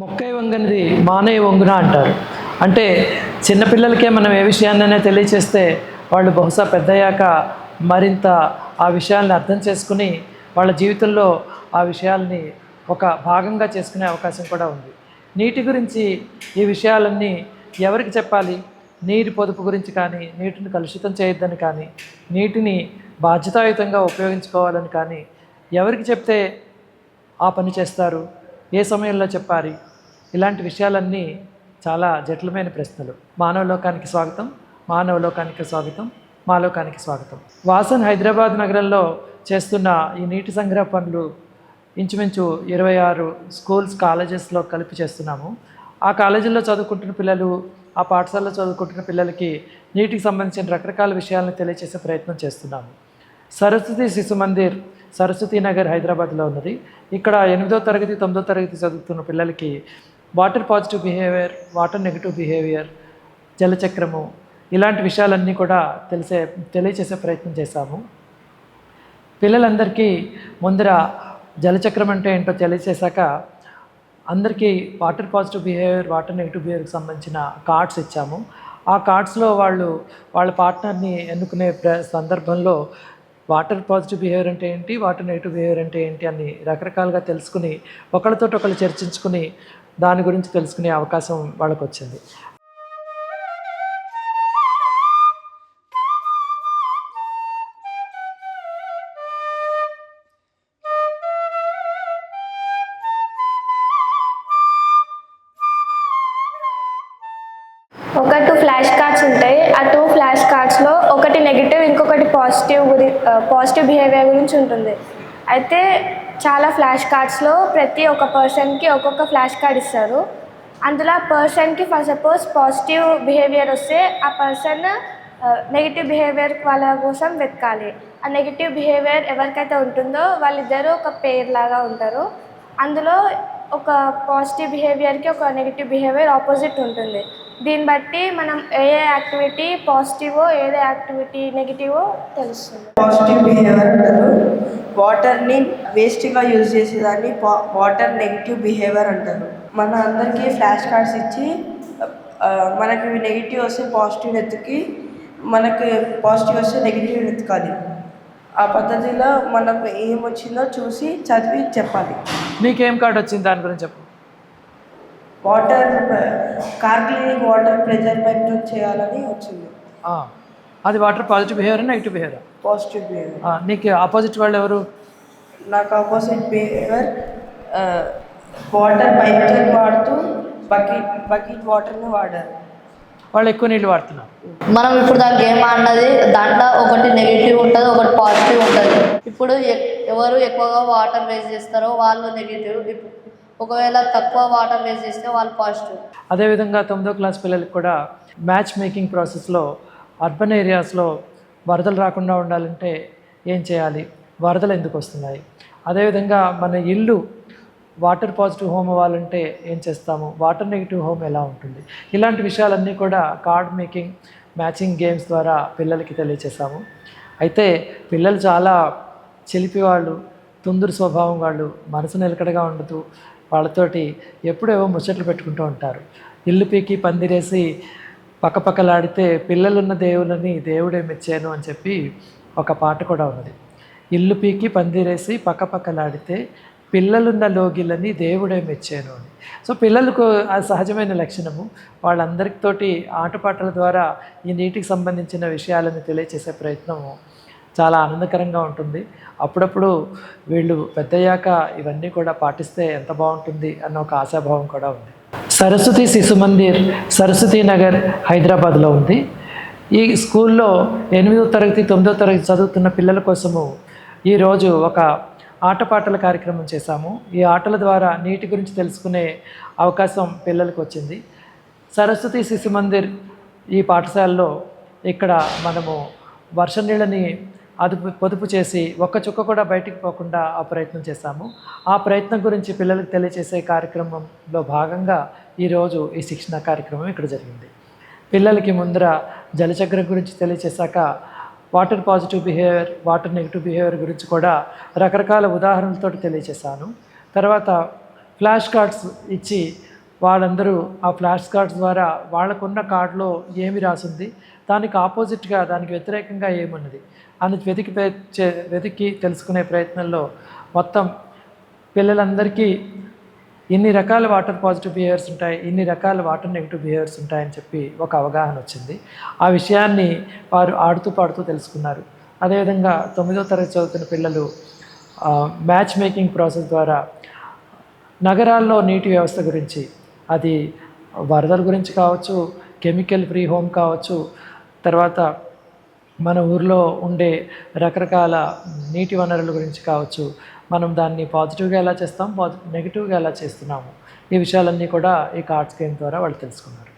మొక్కై వంగనిది మానై వంగున అంటారు. అంటే చిన్నపిల్లలకే మనం ఏ విషయాన్నైనా తెలియచేస్తే వాళ్ళు బహుశా పెద్దయ్యాక మరింత ఆ విషయాల్ని అర్థం చేసుకుని వాళ్ళ జీవితంలో ఆ విషయాల్ని ఒక భాగంగా చేసుకునే అవకాశం కూడా ఉంది. నీటి గురించి ఈ విషయాలన్నీ ఎవరికి చెప్పాలి? నీటి పొదుపు గురించి కానీ, నీటిని కలుషితం చేయొద్దని కానీ, నీటిని బాధ్యతాయుతంగా ఉపయోగించుకోవాలని కానీ ఎవరికి చెప్తే ఆ పని చేస్తారు? ఏ సమయంలో చెప్పాలి? ఇలాంటి విషయాలన్నీ చాలా జటిలమైన ప్రశ్నలు. మానవలోకానికి స్వాగతం, మానవలోకానికి స్వాగతం, మాలోకానికి స్వాగతం. వాసన్ హైదరాబాద్ నగరంలో చేస్తున్న ఈ నీటి సంగ్రహ పనులు ఇంచుమించు 26 స్కూల్స్, కాలేజెస్లో కలిపి చేస్తున్నాము. ఆ కాలేజీల్లో చదువుకుంటున్న పిల్లలు, ఆ పాఠశాలలో చదువుకుంటున్న పిల్లలకి నీటికి సంబంధించిన రకరకాల విషయాలను తెలియజేసే ప్రయత్నం చేస్తున్నాము. సరస్వతి శిశు మందిర్ సరస్వతి నగర్ హైదరాబాద్లో ఉన్నది. ఇక్కడ 8వ తరగతి 9వ తరగతి చదువుతున్న పిల్లలకి water positive behaviour, water negative behaviour, జలచక్రము ఇలాంటి విషయాలన్నీ కూడా తెలియచేసే ప్రయత్నం చేశాము. పిల్లలందరికీ ముందర జలచక్రం అంటే ఏంటో తెలియచేశాక అందరికీ water positive behaviour, water negative బిహేవియర్కి సంబంధించిన కార్డ్స్ ఇచ్చాము. ఆ కార్డ్స్లో వాళ్ళ పార్ట్నర్ని ఎన్నుకునే సందర్భంలో వాటర్ పాజిటివ్ బిహేవియర్ అంటే ఏంటి, వాటర్ నెగిటివ్ బిహేవియర్ అంటే ఏంటి అని రకరకాలుగా తెలుసుకుని ఒకరితో ఒకరు చర్చించుకుని దాని గురించి తెలుసుకునే అవకాశం వాళ్ళకు వచ్చింది. ఒక 2 ఫ్లాష్ కార్డ్స్ ఉంటాయి. ఆ 2 ఫ్లాష్ కార్డ్స్లో ఒకటి నెగిటివ్, ఇంకొకటి పాజిటివ్ బిహేవియర్ గురించి ఉంటుంది. అయితే చాలా ఫ్లాష్ కార్డ్స్లో ప్రతి ఒక్క పర్సన్కి ఒక్కొక్క ఫ్లాష్ కార్డ్ ఇస్తారు. అందులో ఆ పర్సన్కి సపోజ్ పాజిటివ్ బిహేవియర్ వస్తే ఆ పర్సన్ నెగిటివ్ బిహేవియర్ వాళ్ళ కోసం వెతకాలి. ఆ నెగిటివ్ బిహేవియర్ ఎవరికైతే ఉంటుందో వాళ్ళిద్దరూ ఒక పేర్ లాగా ఉంటారు. అందులో ఒక పాజిటివ్ బిహేవియర్కి ఒక నెగిటివ్ బిహేవియర్ ఆపోజిట్ ఉంటుంది. దీన్ని బట్టి మనం ఏ యాక్టివిటీ పాజిటివో, ఏదే యాక్టివిటీ నెగిటివో తెలుస్తుంది. పాజిటివ్ బిహేవియర్ అంటారు. వాటర్ని వేస్ట్గా యూజ్ చేసేదాన్ని వాటర్ నెగిటివ్ బిహేవియర్ అంటారు. మన అందరికీ ఫ్లాష్ కార్డ్స్ ఇచ్చి మనకి నెగిటివ్ వస్తే పాజిటివ్ వెతికి, మనకి పాజిటివ్ వస్తే నెగిటివ్ వెతకాలి. ఆ పద్ధతిలో మనకు ఏం వచ్చిందో చూసి చదివి చెప్పాలి. మీకేం కార్డు వచ్చింది దాని గురించి చెప్పు. Water car cleaning, water pressure control చేయాలని వచ్చింది. అది water positive behaviour, negative behaviour? Positive behaviour. నీకు ఆపోజిట్ వాళ్ళు ఎవరు? నాకు ఆపోజిట్ బిహేవియర్ వాటర్ పైప్ వాడుతూ బకెట్ వాటర్ని వాడారు. వాళ్ళు ఎక్కువ నీళ్ళు వాడుతున్నారు. మనం ఇప్పుడు దాని గేమ్ ఆడినది దాంట్లో ఒకటి నెగిటివ్ ఉంటుంది, ఒకటి పాజిటివ్ ఉంటుంది. ఇప్పుడు ఎవరు ఎక్కువగా వాటర్ వేస్ట్ చేస్తారో వాళ్ళు నెగిటివ్, ఒకవేళ తక్కువ వాటర్ వేస్ట్ చేస్తే వాళ్ళు పాజిటివ్. అదేవిధంగా 9వ క్లాస్ పిల్లలకి కూడా మ్యాచ్ మేకింగ్ ప్రాసెస్లో అర్బన్ ఏరియాస్లో వరదలు రాకుండా ఉండాలంటే ఏం చేయాలి, వరదలు ఎందుకు వస్తున్నాయి, అదేవిధంగా మన ఇల్లు వాటర్ పాజిటివ్ హోమ్ అవ్వాలంటే ఏం చేస్తాము, వాటర్ నెగిటివ్ హోమ్ ఎలా ఉంటుంది, ఇలాంటి విషయాలన్నీ కూడా కార్డ్ మేకింగ్, మ్యాచింగ్ గేమ్స్ ద్వారా పిల్లలకి తెలియచేసాము. అయితే పిల్లలు చాలా చిలిపి వాళ్ళు, తుందురు స్వభావం వాళ్ళు, మనసు నిలకడగా ఉండదు. వాళ్ళతోటి ఎప్పుడేవో ముచ్చట్లు పెట్టుకుంటూ ఉంటారు. ఇల్లు పీకి పందిరేసి పక్కపక్కలాడితే పిల్లలున్న దేవులని దేవుడే మెచ్చాను అని చెప్పి ఒక పాట కూడా ఉన్నది. ఇల్లు పీకి పందిరేసి పక్కపక్కలాడితే పిల్లలున్న లోగిలని దేవుడే మెచ్చాను అని. సో పిల్లలకు అది సహజమైన లక్షణము. వాళ్ళందరితోటి ఆటపాటల ద్వారా ఈ నీటికి సంబంధించిన విషయాలను తెలియచేసే ప్రయత్నము చాలా ఆనందకరంగా ఉంటుంది. అప్పుడప్పుడు వీళ్ళు పెద్దయ్యాక ఇవన్నీ కూడా పాటిస్తే ఎంత బాగుంటుంది అన్న ఒక ఆశాభావం కూడా ఉంది. సరస్వతి శిశు మందిర్ సరస్వతి నగర్ హైదరాబాద్లో ఉంది. ఈ స్కూల్లో 8వ తరగతి 9వ తరగతి చదువుతున్న పిల్లల కోసము ఈరోజు ఒక ఆటపాటల కార్యక్రమం చేశాము. ఈ ఆటల ద్వారా నీటి గురించి తెలుసుకునే అవకాశం పిల్లలకు వచ్చింది. సరస్వతి శిశు మందిర్ ఈ పాఠశాలలో ఇక్కడ మనము వర్షం నీళ్ళని పొదుపు చేసి ఒక్క చుక్క కూడా బయటికి పోకుండా ఆ ప్రయత్నం చేశాము. ఆ ప్రయత్నం గురించి పిల్లలకు తెలియజేసే కార్యక్రమంలో భాగంగా ఈరోజు ఈ శిక్షణ కార్యక్రమం ఇక్కడ జరిగింది. పిల్లలకి ముందర జలచక్రం గురించి తెలియచేశాక water positive behaviour, water negative behaviour గురించి కూడా రకరకాల ఉదాహరణలతో తెలియచేశాను. తర్వాత ఫ్లాష్ కార్డ్స్ ఇచ్చి వాళ్ళందరూ ఆ ఫ్లాష్ కార్డ్స్ ద్వారా వాళ్ళకున్న కార్డులో ఏమి రాసింది, దానికి ఆపోజిట్గా దానికి వ్యతిరేకంగా ఏమున్నది అని వెతికి తెలుసుకునే ప్రయత్నంలో మొత్తం పిల్లలందరికీ ఇన్ని రకాల వాటర్ పాజిటివ్ బిహేవియర్స్ ఉంటాయి, ఇన్ని రకాల వాటర్ నెగిటివ్ బిహేవియర్స్ ఉంటాయని చెప్పి ఒక అవగాహన వచ్చింది. ఆ విషయాన్ని వారు ఆడుతూ పాడుతూ తెలుసుకున్నారు. అదేవిధంగా 9వ తరగతి చదువుతున్న పిల్లలు మ్యాచ్ మేకింగ్ ప్రాసెస్ ద్వారా నగరాల్లో నీటి వ్యవస్థ గురించి, అది వరదల గురించి కావచ్చు, కెమికల్ ఫ్రీ హోమ్ కావచ్చు, తర్వాత మన ఊర్లో ఉండే రకరకాల నీటి వనరుల గురించి కావచ్చు, మనం దాన్ని పాజిటివ్గా ఎలా చేస్తాం, నెగిటివ్గా ఎలా చేస్తున్నాము, ఈ విషయాలన్నీ కూడా ఈ కార్డ్స్ గేమ్ ద్వారా వాళ్ళు తెలుసుకున్నారు.